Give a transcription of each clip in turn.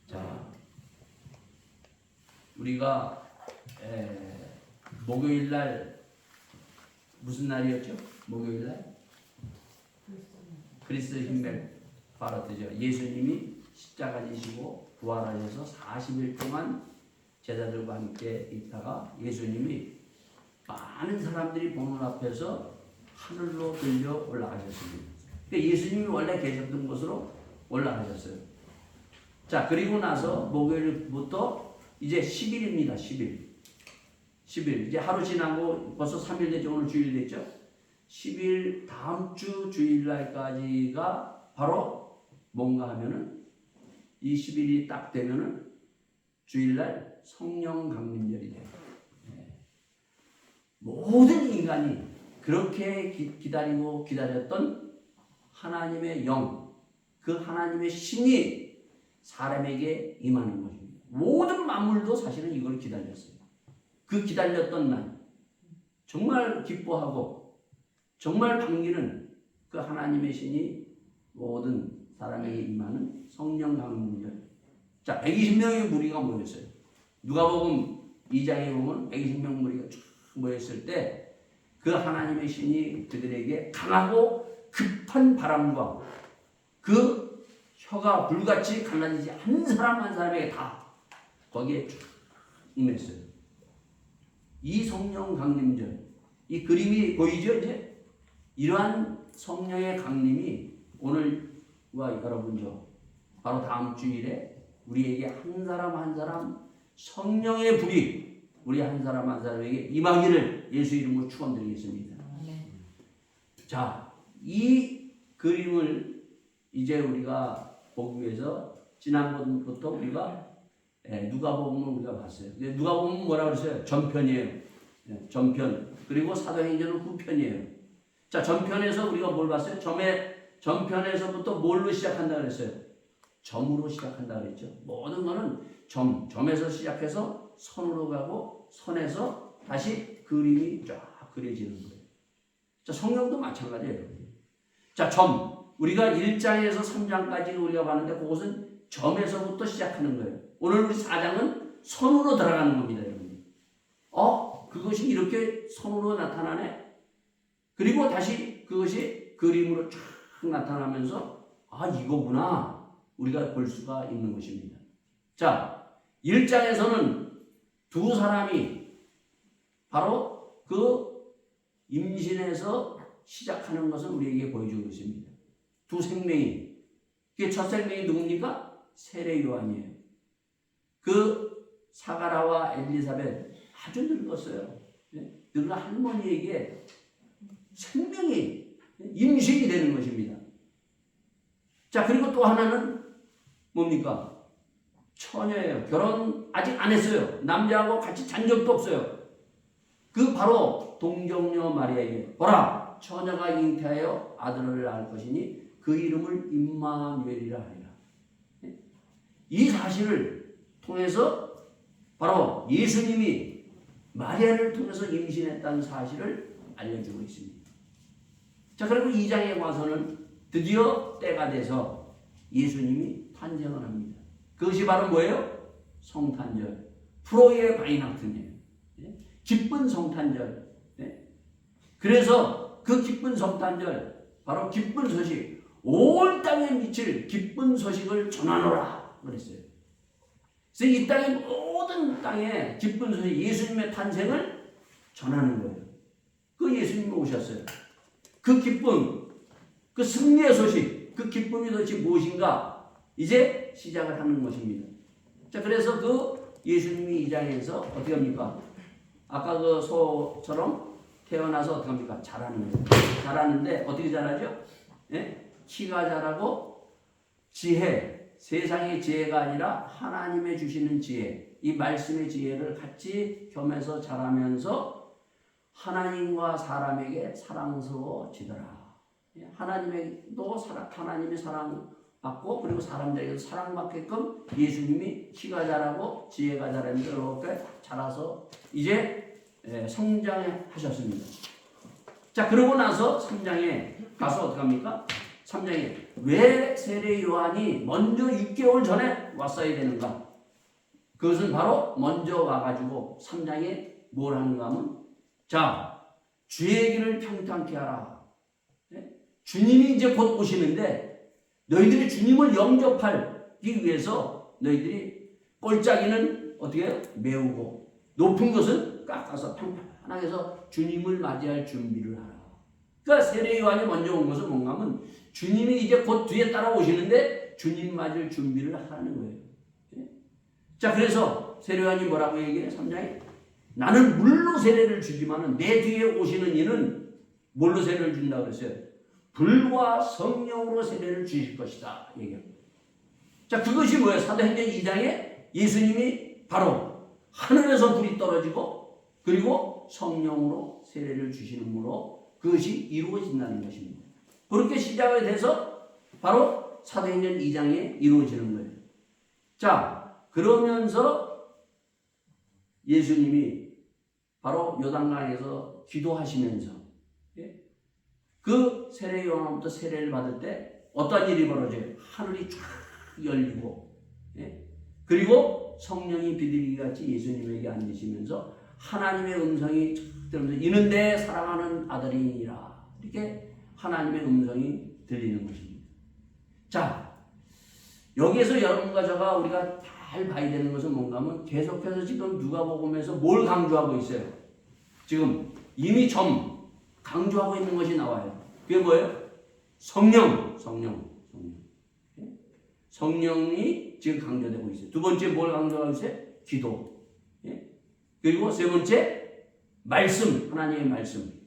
자, 우리가 목요일 날 무슨 날이었죠? 목요일 날 그리스도 흰멜 바라트죠. 예수님이 십자가 지시고 부활하셔서 40일 동안 제자들과 함께 있다가 예수님이 많은 사람들이 보는 앞에서 하늘로 들려 올라가셨습니다. 그러니까 예수님이 원래 계셨던 곳으로 올라가셨어요. 자, 그리고 나서 목요일부터 이제 10일입니다. 10일. 이제 하루 지나고 벌써 3일 됐죠. 오늘 주일 됐죠. 10일 다음 주 주일날까지가 바로 뭔가 하면은 이 10일이 딱 되면은 주일날 성령 강림절이 돼요. 모든 인간이 그렇게 기다리고 기다렸던 하나님의 영, 그 하나님의 신이 사람에게 임하는 것입니다. 모든 만물도 사실은 이걸 기다렸어요. 그 기다렸던 날 정말 기뻐하고 정말 반기는 그 하나님의 신이 모든 사람에게 임하는 성령 강림절. 자, 120명의 무리가 모였어요. 누가복음 2장에 보면 120명 무리가 쭉 모였을 때 그 하나님의 신이 그들에게 강하고 급한 바람과 그 혀가 불같이 갈라지지 한 사람 한 사람에게 다 거기에 쭉 임했어요. 이 성령 강림절, 이 그림이 보이죠? 이제 이러한 성령의 강림이 오늘과 여러분죠. 바로 다음 주일에 우리에게 한 사람 한 사람 성령의 불이 우리 한 사람 한 사람에게 임하기를 예수 이름으로 축원드리겠습니다. 자, 이 그림을 이제 우리가 보기 위해서 지난번부터 우리가 누가복음을 우리가 봤어요. 누가복음은 뭐라고 그랬어요? 전편이에요. 전편. 그리고 사도행전은 후편이에요. 자, 전편에서 우리가 뭘 봤어요? 전편에서부터 뭘로 시작한다 그랬어요? 점으로 시작한다 그랬죠. 모든 거는 점에서 시작해서 선으로 가고 선에서 다시 그림이 쫙 그려지는 거예요. 자, 성경도 마찬가지예요. 자, 우리가 1장에서 3장까지 우리가 봤는데 그것은 점에서부터 시작하는 거예요. 오늘 우리 4장은 선으로 들어가는 겁니다, 여러분. 그것이 이렇게 선으로 나타나네? 그리고 다시 그것이 그림으로 쫙 나타나면서 이거구나. 우리가 볼 수가 있는 것입니다. 자, 1장에서는 두 사람이 바로 그 임신에서 시작하는 것을 우리에게 보여주고 있습니다. 두 생명이. 그게 첫 생명이 누굽니까? 세례 요한이에요. 그 사가라와 엘리사벳 아주 늙었어요. 늙은 할머니에게 생명이 임신이 되는 것입니다. 자, 그리고 또 하나는 뭡니까? 처녀예요. 결혼 아직 안 했어요. 남자하고 같이 잔 적도 없어요. 그 바로 동정녀 마리아에게 보라, 처녀가 잉태하여 아들을 낳을 것이니 그 이름을 임마누엘이라 하리라. 이 사실을 통해서 바로 예수님이 마리아를 통해서 임신했다는 사실을 알려주고 있습니다. 자, 그리고 2장에 와서는 드디어 때가 돼서 예수님이 탄생을 합니다. 그것이 바로 뭐예요? 성탄절. 프로의 바이나크니에요. 기쁜 성탄절. 그래서 그 기쁜 성탄절, 바로 기쁜 소식, 온 땅에 미칠 기쁜 소식을 전하노라 그랬어요. 그래서 이 땅의 모든 땅에 기쁜 소식, 예수님의 탄생을 전하는 거예요. 그 예수님이 오셨어요. 그 기쁨, 그 승리의 소식, 그 기쁨이 도대체 무엇인가? 이제 시작을 하는 것입니다. 자, 그래서 그 예수님이 이 장에서 어떻게 합니까? 아까 그 소처럼 태어나서 어떻게 합니까? 자라는 거예요. 자라는데 어떻게 자라죠? 키가 자라고 지혜, 세상의 지혜가 아니라 하나님의 주시는 지혜, 이 말씀의 지혜를 같이 겸해서 자라면서 하나님과 사람에게 사랑스러워지더라. 하나님도 하나님의 사랑받고 그리고 사람들에게도 사랑받게끔 예수님이 키가 자라고 지혜가 자라면서 이렇게 자라서 이제 성장하셨습니다. 자, 그러고 나서 3장에 가서 어떻게 합니까? 3장에 왜 세례 요한이 먼저 6개월 전에 왔어야 되는가? 그것은 바로 먼저 와가지고 3장에 뭘 하는가 하면 자, 주의 길을 평탄케 하라. 네? 주님이 이제 곧 오시는데 너희들이 주님을 영접하기 위해서 너희들이 꼴짜기는 어떻게 해요? 메우고 높은 것은 깎아서 평평하게 해서 주님을 맞이할 준비를 하라. 그러니까 세례 요한이 먼저 온 것은 뭔가 하면 주님이 이제 곧 뒤에 따라오시는데 주님 맞을 준비를 하라는 거예요. 네? 자, 그래서 세례 요한이 뭐라고 얘기해요? 3장에 나는 물로 세례를 주지만은 내 뒤에 오시는 이는 뭘로 세례를 준다고 그랬어요? 불과 성령으로 세례를 주실 것이다. 얘기합니다. 자, 그것이 뭐예요? 사도행전 2장에 예수님이 바로 하늘에서 불이 떨어지고 그리고 성령으로 세례를 주시는으로 그것이 이루어진다는 것입니다. 그렇게 시작이 돼서 바로 사도행전 2장에 이루어지는 거예요. 자, 그러면서 예수님이 바로 요단강에서 기도하시면서 그 세례 요한부터 세례를 받을 때 어떤 일이 벌어져요? 하늘이 쫙 열리고 그리고 성령이 비둘기 같이 예수님에게 앉으시면서 하나님의 음성이 들으면서 이는 내 사랑하는 아들이니라 이렇게 하나님의 음성이 들리는 것입니다. 자, 여기에서 여러분과 저가 우리가 잘 봐야 되는 것은 뭔가 하면 계속해서 지금 누가복음에서 뭘 강조하고 있어요? 지금 이미 좀 강조하고 있는 것이 나와요. 그게 뭐예요? 성령이 지금 강조되고 있어요. 두 번째 뭘 강조하고 있어요? 기도. 그리고 세 번째 말씀, 하나님의 말씀.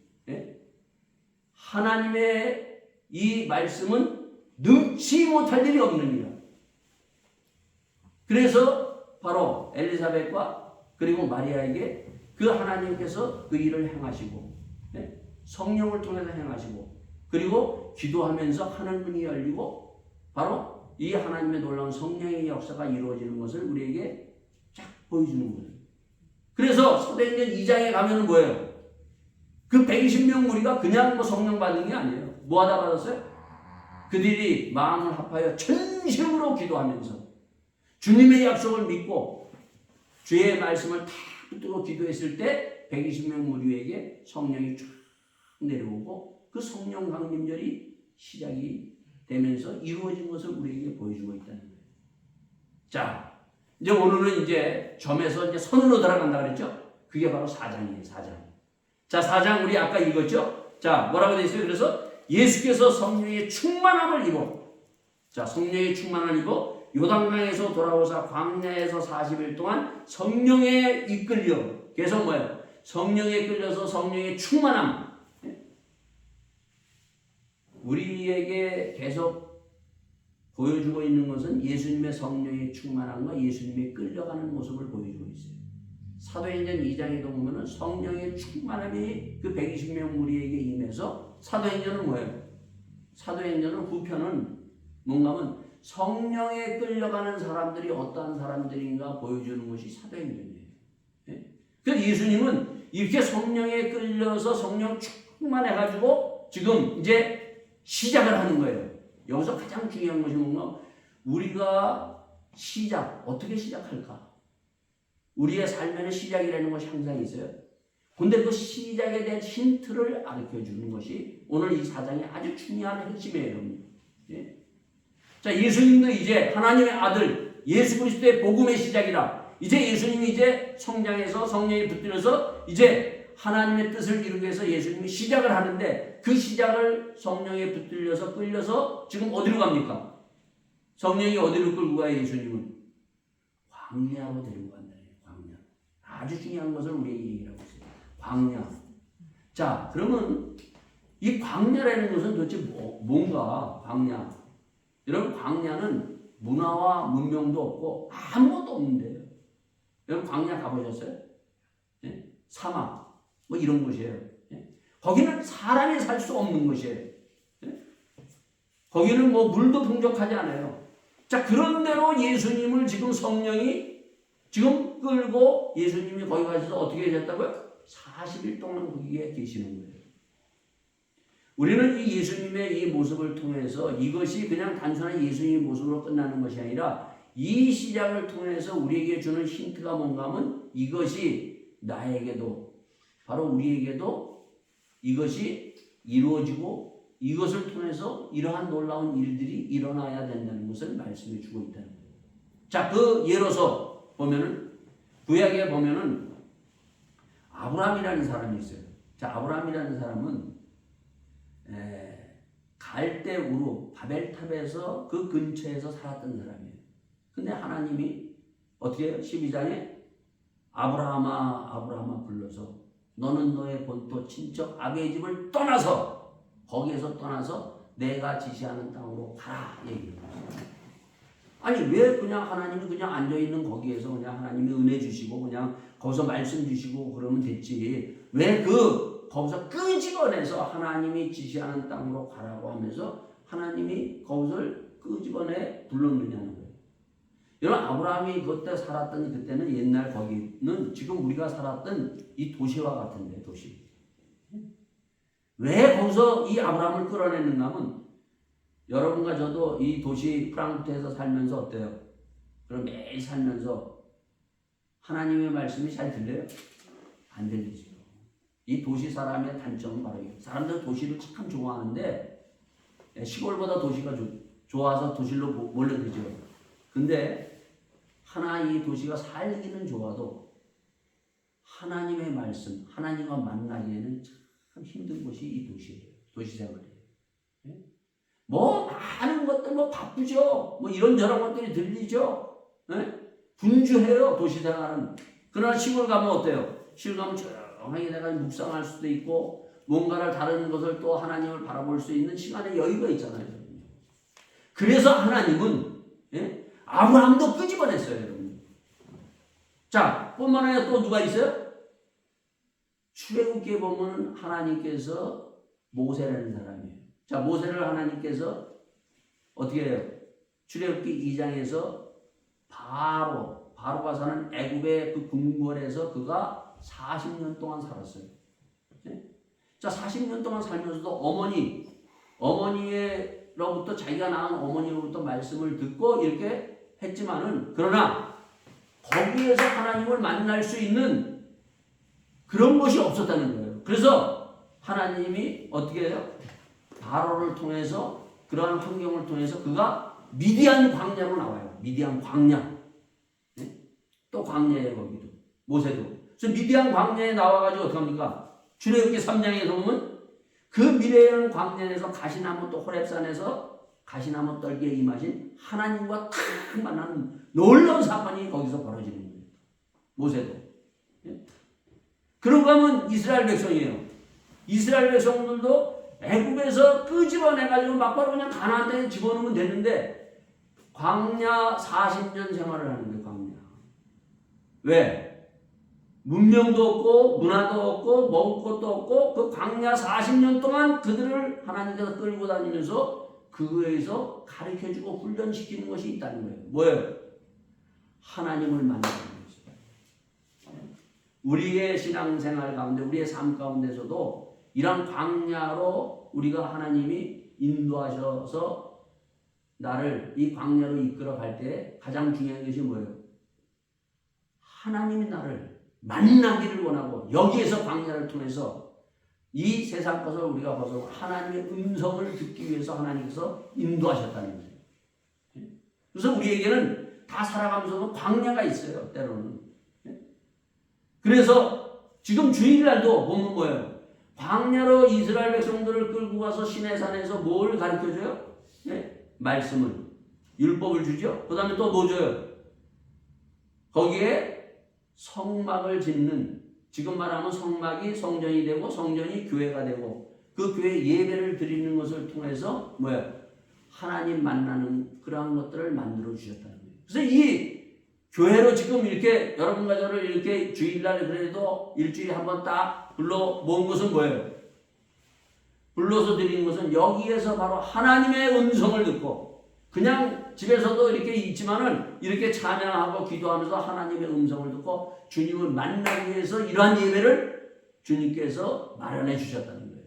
하나님의 이 말씀은 능치 못할 일이 없는 일이야. 그래서 바로 엘리사벳과 그리고 마리아에게 그 하나님께서 그 일을 행하시고 성령을 통해서 행하시고 그리고 기도하면서 하늘문이 열리고 바로 이 하나님의 놀라운 성령의 역사가 이루어지는 것을 우리에게 쫙 보여주는 거예요. 그래서 사도행전 2장에 가면 뭐예요? 그 120명 무리가 그냥 뭐 성령 받는 게 아니에요. 뭐 하다 받았어요? 그들이 마음을 합하여 전심으로 기도하면서 주님의 약속을 믿고 주의 말씀을 다 붙들고 기도했을 때 120명 무리에게 성령이 쫙 내려오고 그 성령 강림절이 시작이 되면서 이루어진 것을 우리에게 보여주고 있다는 거예요. 자, 이제 오늘은 이제 점에서 이제 선으로 들어간다 그랬죠? 그게 바로 4장이에요, 4장. 자, 4장 우리 아까 읽었죠? 자, 뭐라고 되어 있어요? 그래서 예수께서 성령의 충만함을 입어. 자, 성령의 충만함을 입어 요단강에서 돌아오사 광야에서 40일 동안 성령에 이끌려. 계속 뭐예요? 성령에 끌려서 성령의 충만함. 우리에게 계속 보여주고 있는 것은 예수님의 성령의 충만함과 예수님의 끌려가는 모습을 보여주고 있어요. 사도행전 2장에도 보면은 성령의 충만함이 그 120명 무리에게 임해서 사도행전은 뭐예요? 사도행전은 후편은 뭔가 하면 성령에 끌려가는 사람들이 어떠한 사람들인가 보여주는 것이 사도행전이에요. 그래서 예수님은 이렇게 성령에 끌려서 성령 충만해가지고 지금 이제 시작을 하는 거예요. 여기서 가장 중요한 것이 뭔가 우리가 어떻게 시작할까? 우리의 삶에는 시작이라는 것이 항상 있어요. 근데 그 시작에 대한 힌트를 가르쳐 주는 것이 오늘 이 4장의 아주 중요한 핵심이에요. 자, 예수님도 이제 하나님의 아들 예수 그리스도의 복음의 시작이라 이제 예수님이 이제 성장해서 성령이 붙들어서 이제 하나님의 뜻을 이루기 위해서 예수님이 시작을 하는데 그 시작을 성령에 붙들려서 끌려서 지금 어디로 갑니까? 성령이 어디로 끌고 가요? 예수님은 광야로 데리고 간다. 광야. 아주 중요한 것을 우리에게 얘기를 하고 있어요. 광야. 자, 그러면 이 광야라는 것은 도대체 뭔가 광야. 여러분, 광야는 문화와 문명도 없고 아무것도 없는데요. 여러분, 광야 가보셨어요? 네? 사막 뭐 이런 곳이에요. 네? 거기는 사람이 살 수 없는 곳이에요. 네? 거기는 뭐 물도 풍족하지 않아요. 자, 그런대로 예수님을 지금 성령이 지금 끌고 예수님이 거기 가셔서 어떻게 하셨다고요? 40일 동안 거기에 계시는 거예요. 우리는 이 예수님의 이 모습을 통해서 이것이 그냥 단순한 예수님의 모습으로 끝나는 것이 아니라 이 시작을 통해서 우리에게 주는 힌트가 뭔가 하면 이것이 나에게도 바로 우리에게도 이것이 이루어지고 이것을 통해서 이러한 놀라운 일들이 일어나야 된다는 것을 말씀해 주고 있다는 거예요. 자, 그 예로서 보면은 구약에 보면은 아브라함이라는 사람이 있어요. 자, 아브라함이라는 사람은 갈대 우르 바벨탑에서 그 근처에서 살았던 사람이에요. 근데 하나님이 어떻게 해요? 12장에 아브라함아 아브라함아 불러서 너는 너의 본토 친척 아비의 집을 떠나서 거기에서 떠나서 내가 지시하는 땅으로 가라 얘기해요. 아니 왜 그냥 하나님이 그냥 앉아있는 거기에서 그냥 하나님이 은혜 주시고 그냥 거기서 말씀 주시고 그러면 됐지 왜 거기서 끄집어내서 하나님이 지시하는 땅으로 가라고 하면서 하나님이 거기서 끄집어내 불렀느냐는 거예요. 여러분 아브라함이 그때 살았던 그때는 옛날 거기는 지금 우리가 살았던 이 도시와 같은데 도시. 왜 거기서 이 아브라함을 끌어내는가 하면 여러분과 저도 이 도시 프랑크푸르트에서 살면서 어때요? 그럼 매일 살면서 하나님의 말씀이 잘 들려요? 안 들리죠. 이 도시 사람의 단점은 바로 이거예요. 사람들 도시를 참 좋아하는데 시골보다 도시가 좋아서 도시로 몰려들죠. 근데 이 도시가 살기는 좋아도 하나님의 말씀, 하나님과 만나기에는 참 힘든 곳이 이 도시예요. 도시 생활이에요. 뭐 많은 것들 뭐 바쁘죠. 뭐 이런저런 것들이 들리죠. 분주해요. 도시 생활은. 그러나 시골 가면 어때요? 시골 가면 조용하게 내가 묵상할 수도 있고 뭔가를 다른 것을 또 하나님을 바라볼 수 있는 시간의 여유가 있잖아요. 그래서 하나님은 아브라함도 끄집어냈어요. 여러분. 자, 뿐만 아니라 또 누가 있어요? 출애굽기에 보면 하나님께서 모세라는 사람이에요. 자, 모세를 하나님께서 어떻게 해요? 출애굽기 2장에서 바로가 사는 애굽의 그 궁궐에서 그가 40년 동안 살았어요. 자, 40년 동안 살면서도 어머니로부터 자기가 낳은 어머니로부터 말씀을 듣고 이렇게 했지만은 그러나 거기에서 하나님을 만날 수 있는 그런 것이 없었다는 거예요. 그래서 하나님이 어떻게 해요? 바로를 통해서 그러한 환경을 통해서 그가 미디안 광야로 나와요. 미디안 광야. 또 광야에 거기도 모세도. 그래서 미디안 광야에 나와가지고 어떻게 합니까? 출애굽기 3장에서 보면 그 미디안 광야에서 가시나무 또 호렙산에서 가시나무 떨기에 임하신 하나님과 탁 만나는 놀라운 사건이 거기서 벌어지는 거예요. 모세도. 그러고 가면 이스라엘 백성이에요. 이스라엘 백성들도 애굽에서 끄집어내가지고 막바로 그냥 가나안 땅에 집어넣으면 되는데 광야 40년 생활을 하는 거예요. 광야. 왜? 문명도 없고 문화도 없고 먹을 것도 없고 그 광야 40년 동안 그들을 하나님께서 끌고 다니면서 그거에서 가르쳐주고 훈련시키는 것이 있다는 거예요. 뭐예요? 하나님을 만나는 거죠. 우리의 신앙생활 가운데 우리의 삶 가운데서도 이런 광야로 우리가 하나님이 인도하셔서 나를 이 광야로 이끌어 갈 때 가장 중요한 것이 뭐예요? 하나님이 나를 만나기를 원하고 여기에서 광야를 통해서 이 세상 것을 우리가 벗어 하나님의 음성을 듣기 위해서 하나님께서 인도하셨다는 거예요. 그래서 우리에게는 다 살아가면서 광야가 있어요. 때로는. 그래서 지금 주일날도 보면 뭐예요? 광야로 이스라엘 백성들을 끌고 가서 시내산에서 뭘 가르쳐줘요? 말씀을, 율법을 주죠. 그 다음에 또 뭐 줘요? 거기에 성막을 짓는, 지금 말하면 성막이 성전이 되고 성전이 교회가 되고 그 교회 예배를 드리는 것을 통해서 뭐야? 하나님 만나는 그러한 것들을 만들어 주셨다는 거예요. 그래서 이 교회로 지금 이렇게 여러분과 저를 이렇게 주일날 그래도 일주일에 한 번 딱 불러 모은 것은 뭐예요? 불러서 드리는 것은 여기에서 바로 하나님의 음성을 듣고 그냥 집에서도 이렇게 있지만은 이렇게 찬양하고 기도하면서 하나님의 음성을 듣고 주님을 만나기 위해서 이러한 예배를 주님께서 마련해 주셨다는 거예요.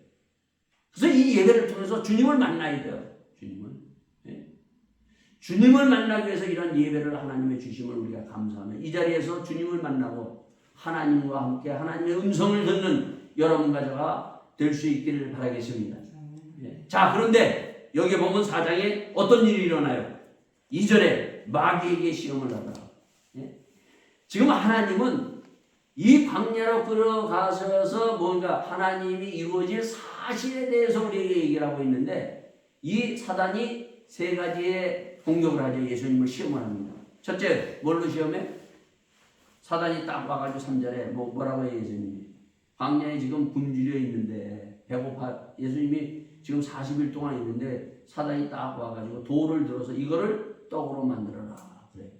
그래서 이 예배를 통해서 주님을 만나야 돼요. 주님을. 예? 주님을 만나기 위해서 이런 예배를 하나님의 주심을 우리가 감사하며 이 자리에서 주님을 만나고 하나님과 함께 하나님의 음성을 듣는 여러분과 저가 될 수 있기를 바라겠습니다. 예. 자, 그런데 여기 보면 4장에 어떤 일이 일어나요? 2절에 마귀에게 시험을 하더라. 예? 지금 하나님은 이 광야로 끌어가셔서 뭔가 하나님이 이루어질 사실에 대해서 우리에게 얘기를 하고 있는데 이 사단이 세 가지의 공격을 하죠. 예수님을 시험을 합니다. 첫째, 뭘로 시험해? 사단이 딱 와가지고 3절에 뭐라고 해요, 예수님이? 광야에 지금 굶주려 있는데 배고파 예수님이 지금 40일 동안 있는데 사단이 딱 와가지고 돌을 들어서 이거를 떡으로 만들어라 그래.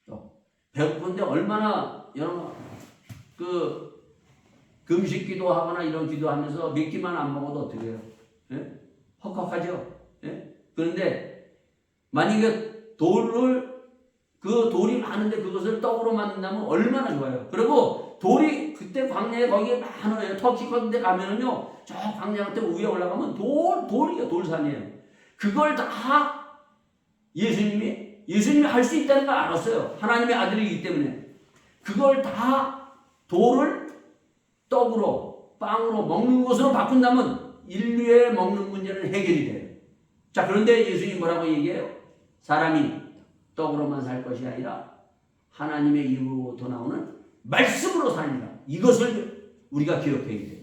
떡. 배고픈데 얼마나 여러분 그 금식 기도하거나 이런 기도하면서 몇 끼만 안 먹어도 어떻게 해요? 예? 헉헉하죠. 예? 그런데 만약에 그 돌이 많은데 그것을 떡으로 만든다면 얼마나 좋아요. 그리고 돌이 그때 광야에 거기에 많아요. 터키 같은 데 가면은요, 저 광야 같은 위에 올라가면 돌이요, 돌산이에요. 그걸 다 예수님이 할 수 있다는 걸 알았어요. 하나님의 아들이기 때문에. 그걸 다 돌을 떡으로, 빵으로 먹는 것으로 바꾼다면 인류의 먹는 문제는 해결이 돼요. 자, 그런데 예수님이 뭐라고 얘기해요? 사람이 떡으로만 살 것이 아니라 하나님의 입으로부터 나오는 말씀으로 살리라. 이것을 우리가 기억해야 돼요.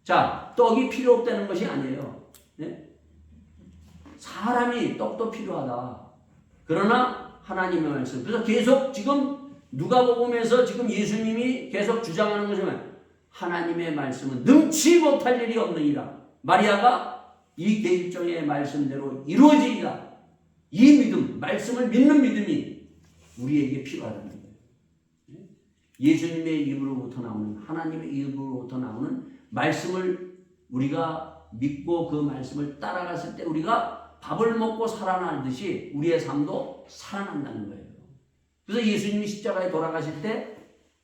자, 떡이 필요 없다는 것이 아니에요. 네? 사람이 떡도 필요하다. 그러나 하나님의 말씀. 그래서 계속 지금 누가복음에서 지금 예수님이 계속 주장하는 것은 하나님의 말씀은 능치 못할 일이 없느니라. 마리아가 이 계집종의 말씀대로 이루어지리라. 이 믿음, 말씀을 믿는 믿음이 우리에게 필요하다는 거예요. 예수님의 입으로부터 나오는, 하나님의 입으로부터 나오는 말씀을 우리가 믿고 그 말씀을 따라갔을 때 우리가 밥을 먹고 살아나듯이 우리의 삶도 살아난다는 거예요. 그래서 예수님이 십자가에 돌아가실 때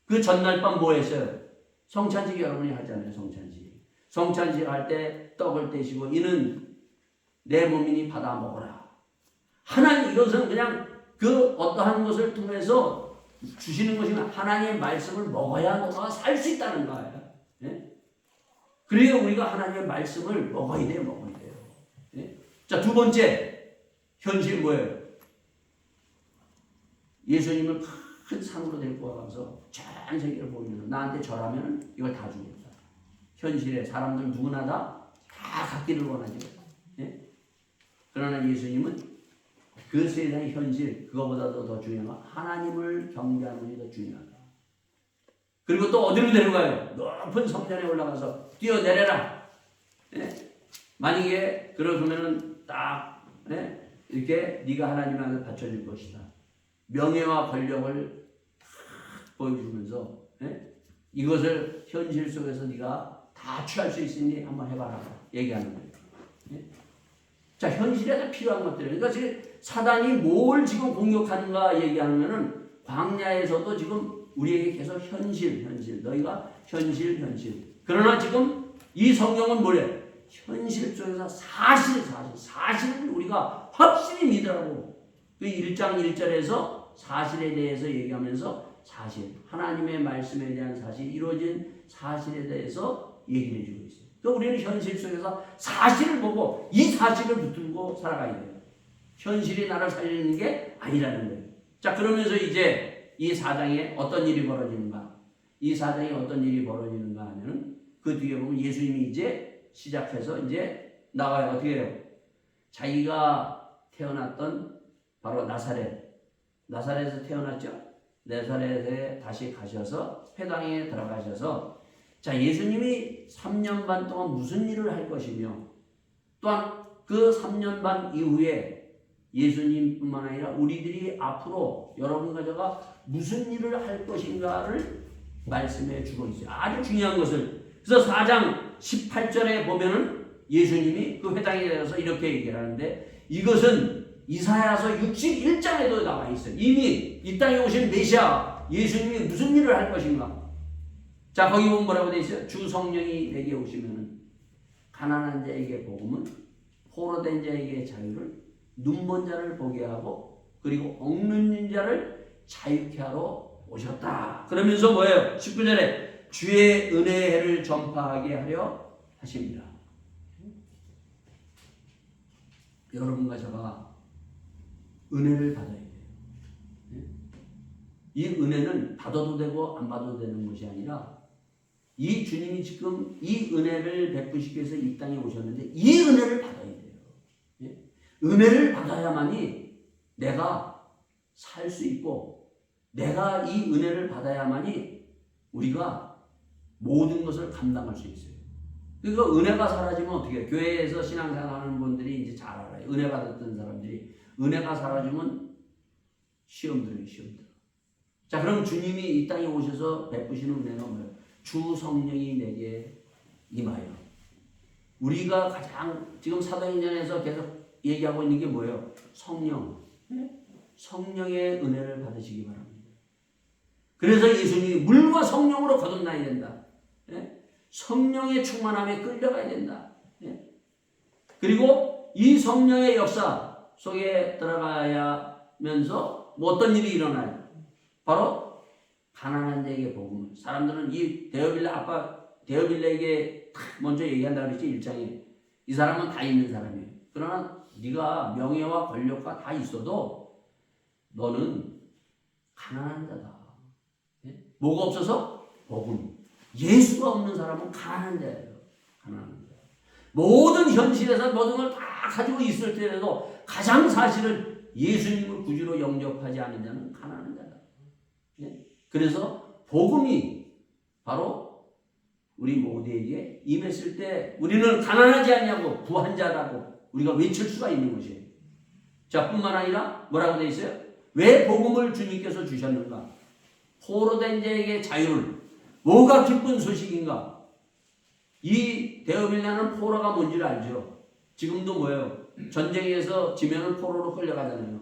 그 전날 밤 뭐 했어요? 성찬식 여러분이 하잖아요. 성찬식 할 때 떡을 떼시고 이는 내 몸이니 받아 먹어라. 하나님 이것은 그냥 그 어떠한 것을 통해서 주시는 것이면 하나님의 말씀을 먹어야 너가 살 수 있다는 거예요. 예? 그러니까 우리가 하나님의 말씀을 먹어야 돼요. 예? 자, 두 번째 현실 뭐예요? 예수님을 큰 산으로 데리고 와서 전 세계를 보이면서 나한테 절하면 이걸 다 주겠다. 현실에 사람들 누구나 다 갖기를 원하죠. 예? 그러나 예수님은 그 세상의 현실 그거보다도 더 중요한 건 하나님을 경배하는 것이 더 중요하다. 그리고 또 어디로 데려가요? 높은 성전에 올라가서 뛰어내려라. 예? 만약에 그러면은 딱 예? 이렇게 네가 하나님 앞에 바쳐질 것이다. 명예와 권력을 다 보여주면서 예? 이것을 현실 속에서 네가 다 취할 수 있으니 한번 해봐라. 얘기하는 거예요. 예? 자, 현실에서 필요한 것들이에요. 그러니까 지금 사단이 뭘 지금 공격하는가 얘기하면은 광야에서도 지금 우리에게 계속 현실. 너희가 현실. 그러나 지금 이 성경은 뭐래? 현실 속에서 사실을 우리가 확실히 믿으라고. 그 1장 1절에서 사실에 대해서 얘기하면서 사실, 하나님의 말씀에 대한 사실, 이루어진 사실에 대해서 얘기를 해주고 있어요. 그러니까 우리는 현실 속에서 사실을 보고 이 사실을 붙들고 살아가야 돼요. 현실이 나를 살리는 게 아니라는 거예요. 자, 그러면서 이제 이 4장에 어떤 일이 벌어지는가? 이 4장에 어떤 일이 벌어지는가 하면은 그 뒤에 보면 예수님이 이제 시작해서 이제 나와요. 어떻게 해요? 자기가 태어났던 바로 나사렛에서 태어났죠. 나사렛에 다시 가셔서 회당에 들어가셔서 자, 예수님이 3년 반 동안 무슨 일을 할 것이며 또한 그 3년 반 이후에 예수님뿐만 아니라 우리들이 앞으로 여러분과 저가 무슨 일을 할 것인가를 말씀해 주고 있어요. 아주 중요한 것을. 그래서 4장 18절에 보면은 예수님이 그 회당에 대해서 이렇게 얘기를 하는데 이것은 이사야서 61장에도 나와 있어요. 이미 이 땅에 오신 메시아 예수님이 무슨 일을 할 것인가. 자, 거기 보면 뭐라고 되어 있어요? 주 성령이 내게 오시면은 가난한 자에게 복음은 포로된 자에게 자유를 눈먼 자를 보게 하고 그리고 억눌린 자를 자유케 하러 오셨다. 그러면서 뭐예요? 19절에 주의 은혜의 해를 전파하게 하려 하십니다. 여러분과 제가 은혜를 받아야 돼요. 이 은혜는 받아도 되고 안 받아도 되는 것이 아니라 이 주님이 지금 이 은혜를 베푸시기 위해서 이 땅에 오셨는데 이 은혜를 받아야 돼요. 은혜를 받아야만이 내가 살 수 있고 내가 이 은혜를 받아야만이 우리가 모든 것을 감당할 수 있어요. 그러니까 은혜가 사라지면 어떻게 해요? 교회에서 신앙생활하는 분들이 이제 잘 알아요. 은혜 받았던 사람들이 은혜가 사라지면 시험 들어요. 시험 들어. 자, 그럼 주님이 이 땅에 오셔서 베푸시는 은혜가 뭐예요? 주 성령이 내게 임하여. 우리가 가장 지금 사도행전에서 계속 얘기하고 있는 게 뭐예요? 성령. 성령의 은혜를 받으시기 바랍니다. 그래서 예수님이 물과 성령으로 거듭나야 된다. 성령의 충만함에 끌려가야 된다. 그리고 이 성령의 역사 속에 들어가야면서 뭐 어떤 일이 일어나요? 바로 가난한 자에게 복음을. 사람들은 이 데어빌레에게 먼저 얘기한다 그랬지 1장에. 이 사람은 다 있는 사람이에요. 그러나 네가 명예와 권력과 다 있어도 너는 가난한 자다. 뭐가 없어서? 복음. 예수가 없는 사람은 가난한 자예요. 가난한 자. 모든 현실에서 모든 걸 다 가지고 있을 때라도 가장 사실은 예수님을 구주로 영접하지 않은 자는 가난한 자다. 그래서 복음이 바로 우리 모두에게 임했을 때 우리는 가난하지 않냐고 부한 자라고 우리가 외칠 수가 있는 것이에요. 자, 뿐만 아니라 뭐라고 되어 있어요? 왜 복음을 주님께서 주셨는가? 포로된 자에게 자유를. 뭐가 기쁜 소식인가? 이 데어빌라는 포로가 뭔지를 알죠? 지금도 뭐예요? 전쟁에서 지면은 포로로 끌려가잖아요.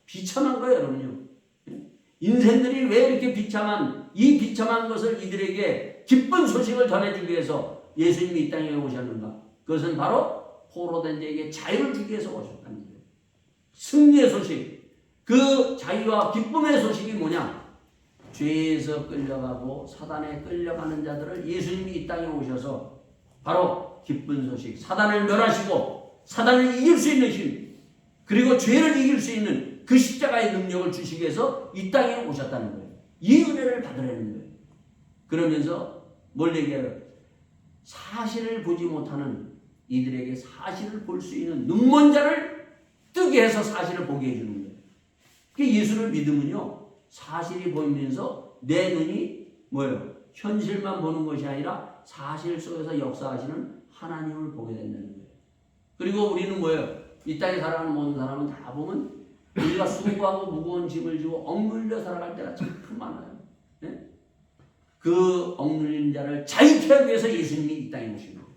비참한 거예요, 여러분요. 인생들이 왜 이렇게 이 비참한 것을 이들에게 기쁜 소식을 전해주기 위해서 예수님이 이 땅에 오셨는가? 그것은 바로 포로된 자에게 자유를 주기 위해서 오셨다는 거예요. 승리의 소식. 그 자유와 기쁨의 소식이 뭐냐? 죄에서 끌려가고 사단에 끌려가는 자들을 예수님이 이 땅에 오셔서 바로 기쁜 소식, 사단을 멸하시고 사단을 이길 수 있는 힘, 그리고 죄를 이길 수 있는 그 십자가의 능력을 주시기 위해서 이 땅에 오셨다는 거예요. 이 은혜를 받으라는 거예요. 그러면서 뭘 얘기해요? 사실을 보지 못하는 이들에게 사실을 볼 수 있는 눈먼 자를 뜨게 해서 사실을 보게 해주는 거예요. 예수를 믿으면요, 사실이 보이면서 내 눈이 뭐예요? 현실만 보는 것이 아니라 사실 속에서 역사하시는 하나님을 보게 된다는 거예요. 그리고 우리는 뭐예요? 이 땅에 살아가는 모든 사람은 다 보면 우리가 수고하고 무거운 짐을 지고 억눌려 살아갈 때가 참 많아요. 네? 그 억눌린 자를 자유케 하기 위해서 예수님이 이 땅에 오신 거예요.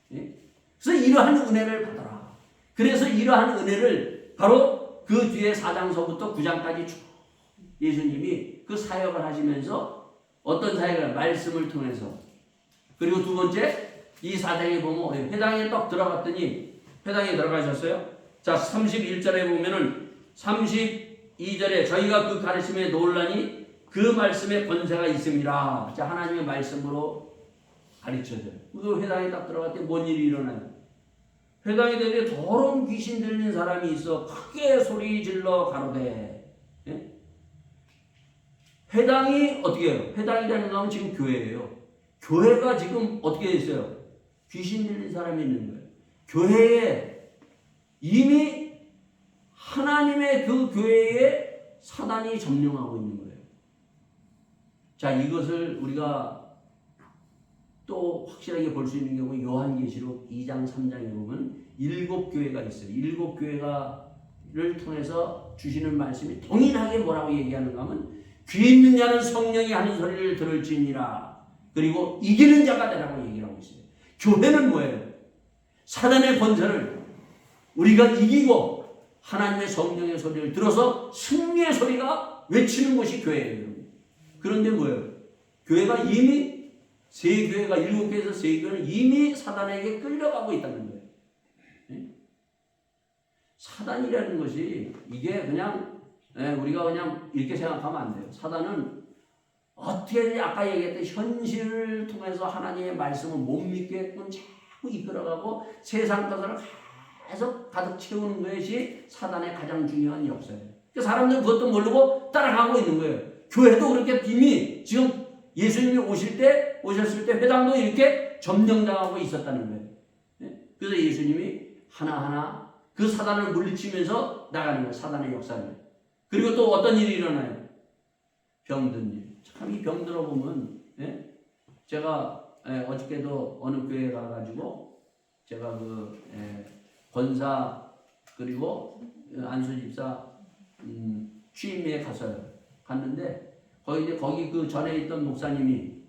네? 그래서 이러한 은혜를 받아라. 그래서 이러한 은혜를 바로 그 뒤에 4장서부터 9장까지 쭉 예수님이 그 사역을 하시면서 어떤 사역을? 말씀을 통해서. 그리고 두 번째, 이 4장에 보면 회당에 딱 들어갔더니 회당에 들어가셨어요. 자, 31절에 보면은 32절에 저희가 그 가르침에 놀라니 그 말씀에 권세가 있습니다. 자, 하나님의 말씀으로 가르쳐줘요. 그 회당에 딱 들어갔더니 뭔 일이 일어나요? 회당에 되게 더러운 귀신 들린 사람이 있어 크게 소리 질러 가로되. 회당이 어떻게 해요? 회당이라는 건 지금 교회예요. 교회가 지금 어떻게 있어요? 귀신 들린 사람이 있는 거예요. 교회에 이미 하나님의 그 교회에 사단이 점령하고 있는 거예요. 자, 이것을 우리가 또 확실하게 볼 수 있는 경우 요한계시록 2장 3장에 보면 7교회가 있어요. 7교회를 통해서 주시는 말씀이 동일하게 뭐라고 얘기하는가 하면 귀 있는 자는 성령이 하는 소리를 들을지니라. 그리고 이기는 자가 되라고 얘기를 하고 있어요. 교회는 뭐예요? 사단의 권세를 우리가 이기고 하나님의 성령의 소리를 들어서 승리의 소리가 외치는 것이 교회예요. 그런데 뭐예요? 교회가 이미 세 교회가 7교회에서 세 교회는 이미 사단에게 끌려가고 있다는 거예요. 예? 사단이라는 것이 이게 그냥 우리가 그냥 이렇게 생각하면 안 돼요. 사단은 어떻게 아까 얘기했던 현실을 통해서 하나님의 말씀을 못 믿게끔 자꾸 이끌어가고 세상 것을 계속 가득 채우는 것이 사단의 가장 중요한 역사예요. 그러니까 사람들은 그것도 모르고 따라가고 있는 거예요. 교회도 그렇게 빔이 지금 예수님이 오셨을 때 회당도 이렇게 점령당하고 있었다는 거예요. 그래서 예수님이 하나하나 그 사단을 물리치면서 나가는 거예요. 사단의 역사를. 그리고 또 어떤 일이 일어나요? 병든 일. 참 이 병 들어보면 제가 어저께도 어느 교회에 가가지고 제가 권사 그리고 안수 집사 취임회에 갔는데 거기 그 전에 있던 목사님이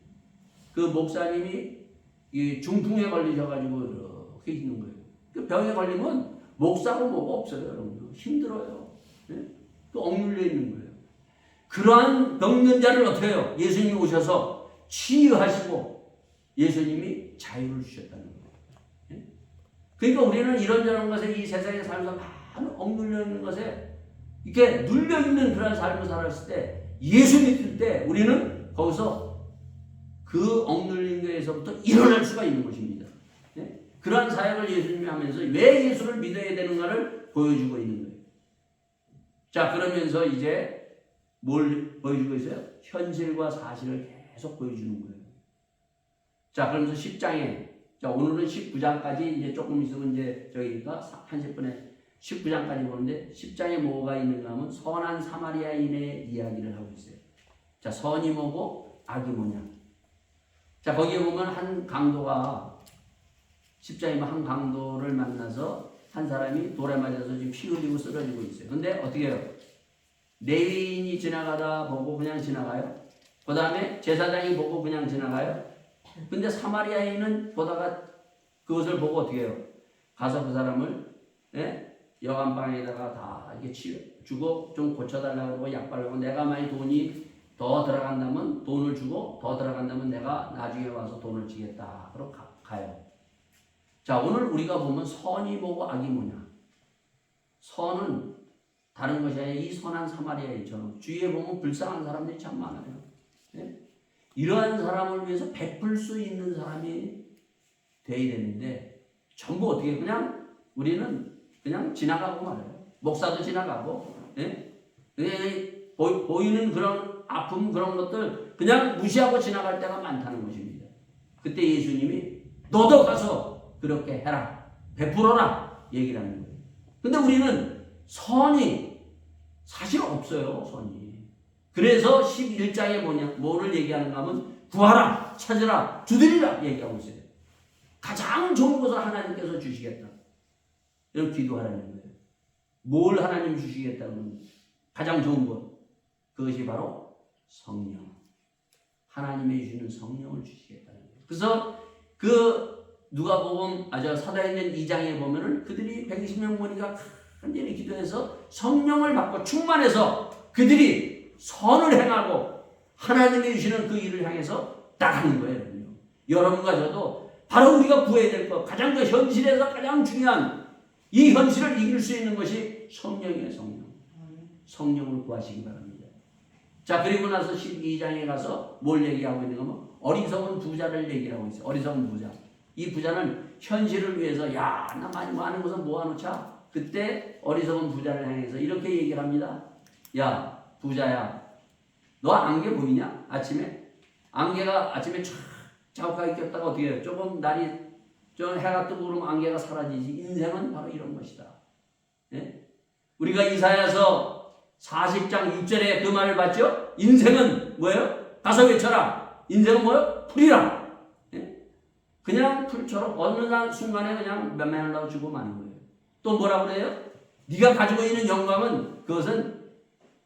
이 중풍에 걸리셔가지고 이렇게 있는 거예요. 그 병에 걸리면 목사고 뭐고 없어요, 여러분. 힘들어요. 또 억눌려 있는 거예요. 그러한 병든 자를 어떻게 해요? 예수님이 오셔서 치유하시고 예수님이 자유를 주셨다는 거예요. 그러니까 우리는 이런저런 것에 이 세상에 살면서 많은 억눌려 있는 것에 이렇게 눌려 있는 그런 삶을 살았을 때 예수 믿을 때 우리는 거기서 그 억눌린 것에서부터 일어날 수가 있는 것입니다. 그러한 사역을 예수님이 하면서 왜 예수를 믿어야 되는가를 보여주고 있는 거예요. 자, 그러면서 이제 뭘 보여주고 있어요? 현실과 사실을 계속 보여주는 거예요. 자, 그러면서 10장에, 자, 오늘은 19장까지 이제 조금 있으면 이제 저희가 30분에 19장까지 보는데 10장에 뭐가 있는가 하면 선한 사마리아인의 이야기를 하고 있어요. 자, 선이 뭐고 악이 뭐냐. 자, 거기에 보면 한 강도가 10장에 한 강도를 만나서 한 사람이 돌에 맞아서 지금 피 흘리고 쓰러지고 있어요. 근데 어떻게 해요? 레위인이 지나가다 보고 그냥 지나가요. 그 다음에 제사장이 보고 그냥 지나가요. 근데 사마리아인은 보다가 그것을 보고 어떻게 해요? 가서 그 사람을 여관방에다가 다 이렇게 주고 좀 고쳐달라고 하고 약 바르고 내가 만약 돈이 더 들어간다면 돈을 주고 더 들어간다면 내가 나중에 와서 돈을 주겠다. 그럼 가요. 자, 오늘 우리가 보면 선이 뭐고 악이 뭐냐. 선은 다른 것이 아니라 이 선한 사마리아인처럼 주위에 보면 불쌍한 사람들이 참 많아요. 이러한 사람을 위해서 베풀 수 있는 사람이 돼야 되는데 전부 어떻게 그냥 우리는 그냥 지나가고 말아요. 목사도 지나가고 보이는 그런 아픔 그런 것들 그냥 무시하고 지나갈 때가 많다는 것입니다. 그때 예수님이 너도 가서 그렇게 해라. 베풀어라. 얘기를 하는 거예요. 근데 우리는 선이 사실 없어요. 선이. 그래서 11장에 뭐를 얘기하는가 하면 구하라, 찾으라, 두드리라 얘기하고 있어요. 가장 좋은 것을 하나님께서 주시겠다. 이런 기도하라는 거예요. 뭘 하나님 주시겠다는 가장 좋은 것. 그것이 바로 성령. 하나님이 주시는 성령을 주시겠다는 거예요. 그래서 누가복음 사도행전 2장에 보면은 그들이 120명 모니까 간절히 기도해서 성령을 받고 충만해서 그들이 선을 행하고 하나님이 주시는 그 일을 향해서 나가는 거예요. 여러분과 저도 바로 우리가 구해야 될 것, 가장 그 현실에서 가장 중요한 이 현실을 이길 수 있는 것이 성령이에요. 성령을 구하시기 바랍니다. 자, 그리고 나서 12장에 가서 뭘 얘기하고 있는가 하면 어리석은 부자를 얘기하고 있어요. 어리석은 부자. 이 부자는 현실을 위해서 나 많이 많은 것은 모아놓자. 그때 어리석은 부자를 향해서 이렇게 얘기를 합니다. 야, 부자야, 너 안개 보이냐? 아침에 안개가 아침에 쫙 자욱하게 꼈다가 어떻게 해요? 조금 날이 좀 해가 뜨고 그러면 안개가 사라지지. 인생은 바로 이런 것이다. 우리가 이사야서 40장 6절에 그 말을 봤죠? 인생은 뭐예요? 가서 외쳐라. 인생은 뭐예요? 풀이라. 그냥 풀처럼 어느 순간에 그냥 면면하려고 주고 마는 거예요. 또 뭐라 그래요? 네가 가지고 있는 영광은 그것은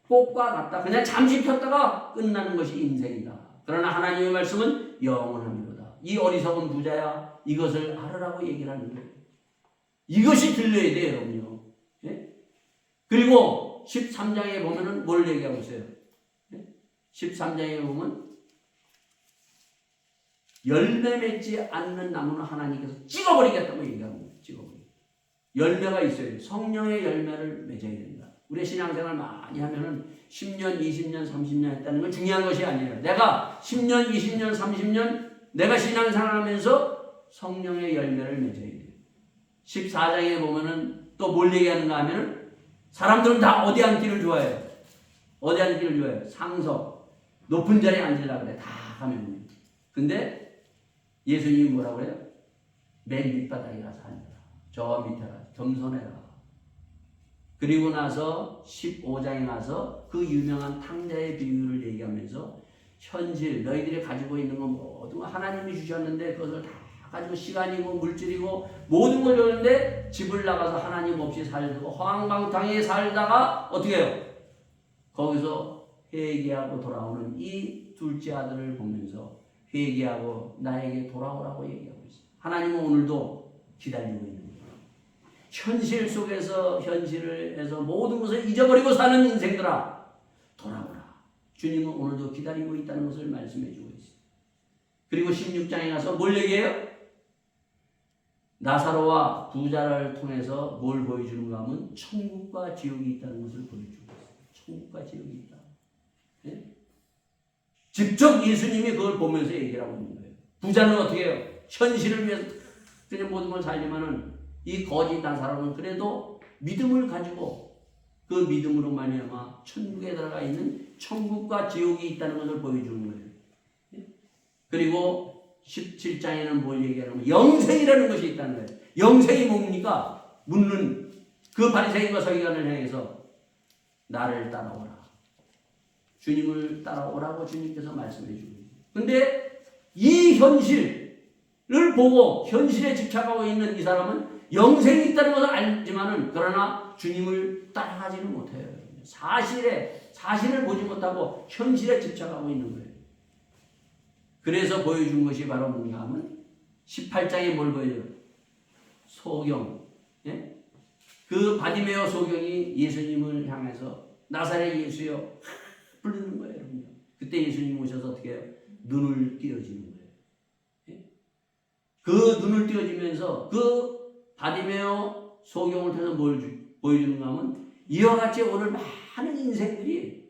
꽃과 같다. 그냥 잠시 폈다가 끝나는 것이 인생이다. 그러나 하나님의 말씀은 영원합니다. 이 어리석은 부자야, 이것을 알으라고 얘기를 하는 거예요. 이것이 들려야 돼요, 여러분요. 그리고 13장에 보면은 뭘 얘기하고 있어요? 13장에 보면 열매 맺지 않는 나무는 하나님께서 찍어버리겠다고 얘기합니다. 찍어버리겠다. 열매가 있어요. 성령의 열매를 맺어야 된다. 우리 신앙생활 많이 하면은 10년, 20년, 30년 했다는 건 중요한 것이 아니에요. 내가 10년, 20년, 30년 내가 신앙생활 하면서 성령의 열매를 맺어야 돼요. 14장에 보면은 또 뭘 얘기하는가 하면은 사람들은 다 어디 앉기를 좋아해요. 어디 앉기를 좋아해요. 상석, 높은 자리에 앉으려고 그래. 다 가면. 근데 예수님이 뭐라고 그래요? 맨 밑바닥에 가서 앉아라. 저 밑에 가서 겸손해라. 그리고 나서 15장에 가서 그 유명한 탕자의 비유를 얘기하면서 현실, 너희들이 가지고 있는 건 모든 거 하나님이 주셨는데 그것을 다 가지고 시간이고 물질이고 모든 걸 줬는데 집을 나가서 하나님 없이 살고 허황방탕에 살다가 어떻게 해요? 거기서 회개하고 돌아오는 이 둘째 아들을 보면서 회개하고 나에게 돌아오라고 얘기하고 있어요. 하나님은 오늘도 기다리고 있는 거예요. 현실 속에서 현실을 해서 모든 것을 잊어버리고 사는 인생들아 돌아오라. 주님은 오늘도 기다리고 있다는 것을 말씀해 주고 있어요. 그리고 16장에 가서 뭘 얘기해요? 나사로와 부자를 통해서 뭘 보여주는가 하면 천국과 지옥이 있다는 것을 보여주고 있어요. 천국과 지옥이 있다. 네? 직접 예수님이 그걸 보면서 얘기를 하고 있는 거예요. 부자는 어떻게 해요? 현실을 위해서 그냥 모든 걸 살지만은 이 거짓 나사로는 그래도 믿음을 가지고 그 믿음으로 말미암아 천국에 들어가 있는 천국과 지옥이 있다는 것을 보여주는 거예요. 네? 그리고 17장에는 뭘 얘기하냐면 영생이라는 것이 있다는 거예요. 영생이 뭡니까? 묻는 그 바리새인과 서기관을 향해서 나를 따라오라. 주님을 따라오라고 주님께서 말씀해 주고 있어요. 근데 이 현실을 보고 현실에 집착하고 있는 이 사람은 영생이 있다는 것을 알지만은 그러나 주님을 따라가지는 못해요. 사실을 보지 못하고 현실에 집착하고 있는 거예요. 그래서 보여준 것이 바로 뭔가 하면 18장에 뭘 보여줘요? 소경. 예? 그 바디메오 소경이 예수님을 향해서 나사렛 예수여 부르는 거예요. 여러분요. 그때 예수님 오셔서 어떻게 해요? 눈을 띄어주는 거예요. 예? 그 눈을 띄어주면서 그 바디메오 소경을 통해서 뭘 보여주는가 하면 이와 같이 오늘 많은 인생들이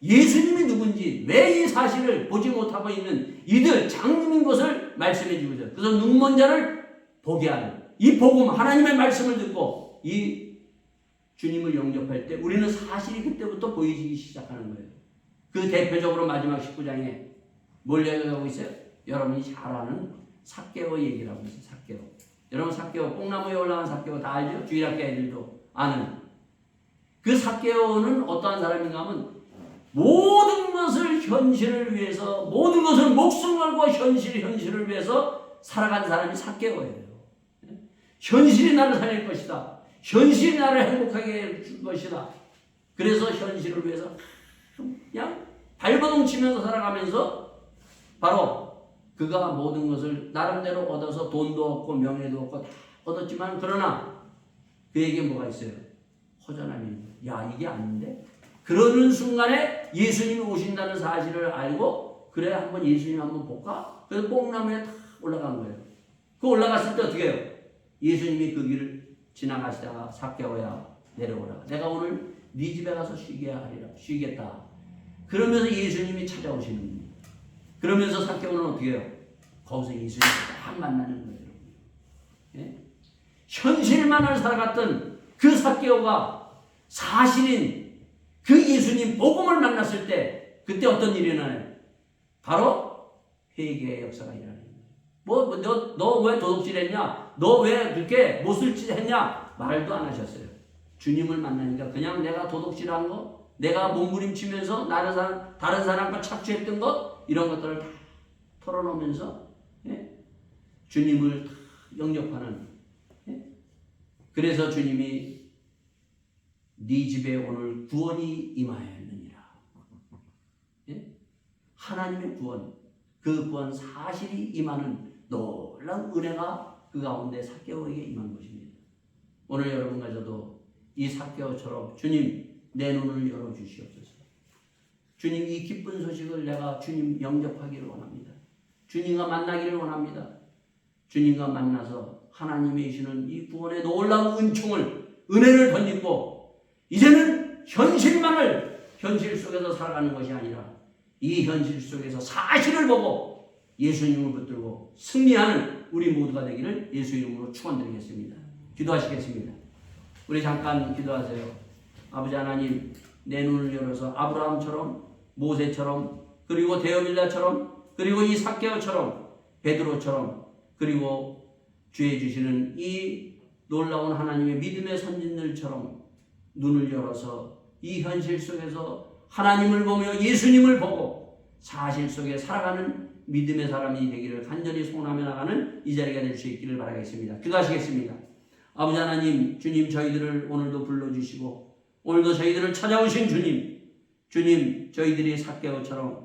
예수님이 누군지 왜 이 사실을 보지 못하고 있는 이들 장님인 것을 말씀해 주고 있어요. 그래서 눈먼 자를 보게 하는 이 복음 하나님의 말씀을 듣고 이 주님을 영접할 때 우리는 사실이 그때부터 보이기 시작하는 거예요. 그 대표적으로 마지막 19장에 뭘 얘기하고 있어요? 여러분이 잘 아는 삭개오 얘기를 하고 있어요. 삭개오. 여러분 삭개오 뽕나무에 올라간 삭개오 다 알죠? 주일학교 애들도 아는 그 삭개오는 어떠한 사람인가 하면 모든 것을 현실을 위해서 모든 것을 목숨 걸고 현실을 위해서 살아간 사람이 삭개오예요. 현실이 나를 살릴 것이다. 현실이 나를 행복하게 해줄 것이다. 그래서 현실을 위해서 그냥 발버둥 치면서 살아가면서 바로 그가 모든 것을 나름대로 얻어서 돈도 얻고 명예도 얻고 다 얻었지만 그러나 그에게 뭐가 있어요? 허전함이. 야 이게 아닌데? 그러는 순간에 예수님이 오신다는 사실을 알고 그래 한번 예수님 한번 볼까? 그래서 뽕나무에 탁 올라간 거예요. 그 올라갔을 때 어떻게 해요? 예수님이 그 길을 지나가시다가 삭개오야 내려오라. 내가 오늘 네 집에 가서 쉬겠다. 그러면서 예수님이 찾아오시는 겁니다. 그러면서 삭개오는 어떻게 해요? 거기서 예수님을 딱 만나는 거예요. 예? 현실만을 살아갔던 그 삭개오가 사실인 그 예수님 복음을 만났을 때 그때 어떤 일이 일어나요? 바로 회개의 역사가 일어나요. 너 왜 도둑질 했냐? 너 왜 그렇게 못쓸 짓 했냐? 말도 안 하셨어요. 주님을 만나니까 그냥 내가 도둑질한 거, 내가 몸부림치면서 다른 사람과 착취했던 것 이런 것들을 다 털어놓으면서 예? 주님을 다 영접하는 예? 그래서 주님이 네 집에 오늘 구원이 임하였느니라. 예? 하나님의 구원, 그 구원 사실이 임하는 놀라운 은혜가 그 가운데 삭개오에게 임한 것입니다. 오늘 여러분과 저도 이 삭개오처럼 주님 내 눈을 열어주시옵소서. 주님 이 기쁜 소식을 내가 주님 영접하기를 원합니다. 주님과 만나기를 원합니다. 주님과 만나서 하나님이 주시는 이 구원의 놀라운 은혜를 덧입고 이제는 현실 속에서 살아가는 것이 아니라 이 현실 속에서 사실을 보고 예수님을 붙들고 승리하는 우리 모두가 되기를 예수 이름으로 축원드리겠습니다. 기도하시겠습니다. 우리 잠깐 기도하세요. 아버지 하나님, 내 눈을 열어서 아브라함처럼, 모세처럼, 그리고 데오빌라처럼, 그리고 이 삭개오처럼, 베드로처럼, 그리고 주의 주시는 이 놀라운 하나님의 믿음의 선진들처럼 눈을 열어서 이 현실 속에서 하나님을 보며 예수님을 보고 사실 속에 살아가는 믿음의 사람이 되기를 간절히 소원하며 나가는 이 자리가 될 수 있기를 바라겠습니다. 기도하시겠습니다. 아버지 하나님, 주님 저희들을 오늘도 불러주시고 오늘도 저희들을 찾아오신 주님 저희들이 삭개오처럼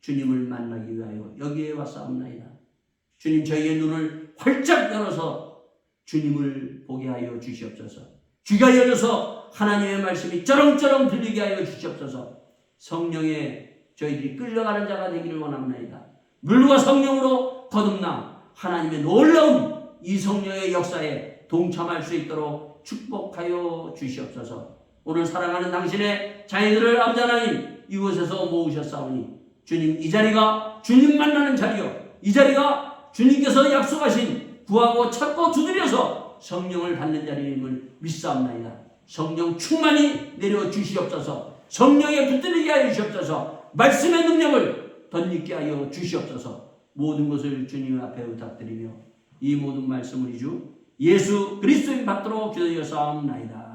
주님을 만나기 위하여 여기에 왔사옵나이다. 주님 저희의 눈을 활짝 열어서 주님을 보게 하여 주시옵소서. 귀가 열려서 하나님의 말씀이 쩌렁쩌렁 들리게 하여 주시옵소서. 성령에 저희들이 끌려가는 자가 되기를 원합니다. 물과 성령으로 거듭나 하나님의 놀라운 이 성령의 역사에 동참할 수 있도록 축복하여 주시옵소서. 오늘 살아가는 당신의 자녀들을 아버지 하나님 이곳에서 모으셨사오니 주님 이 자리가 주님 만나는 자리요, 이 자리가 주님께서 약속하신 구하고 찾고 두드려서 성령을 받는 자리임을 믿사옵나이다. 성령 충만히 내려 주시옵소서. 성령에 붙들리게 하여 주시옵소서. 말씀의 능력을 덧입게 하여 주시옵소서. 모든 것을 주님 앞에 부탁드리며 이 모든 말씀을 주 예수 그리스도인 받도록 기도하였사옵나이다.